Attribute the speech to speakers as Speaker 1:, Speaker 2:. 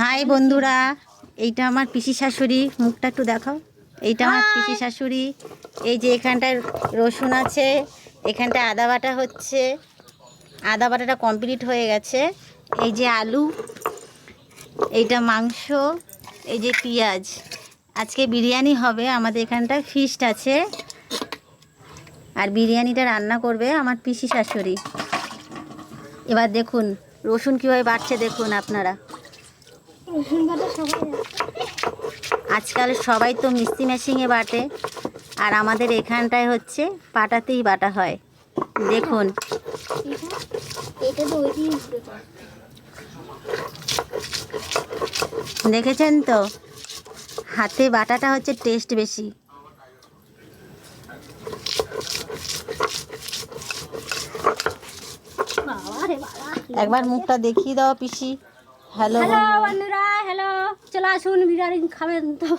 Speaker 1: High বন্ধুরা, এইটা আমার পিসি শাশুড়ি, মুখটা একটু দেখাও। এইটা আমার পিসি শাশুড়ি। এই যে এখানটায় রসুন আছে, এখানটায় আদা বাটা হচ্ছে, আদা বাটাটা কমপ্লিট হয়ে গেছে। এই যে আলু, এইটা মাংস, এই যে পেঁয়াজ। আজকে বিরিয়ানি হবে, আমাদের এখানটায় ফিস্ট আছে, আর বিরিয়ানিটা রান্না করবে আমার পিসি শাশুড়ি। এবার দেখুন রসুন কীভাবে বাটছে, দেখুন আপনারা। আজকাল সবাই তো মিক্সি মেশিনে বাটে, আর আমাদের এখানটায় হচ্ছে পাটাতেই বাটা হয়। দেখুন দেখেছেন তো, হাতে বাটাটা হচ্ছে টেস্ট বেশি। একবার মুখটা দেখিয়ে দাও পিসি। হ্যালো
Speaker 2: হ্যালো বন্ধুরা, হ্যালো, চলে আসুন বিরিয়ানি খাবেন তো।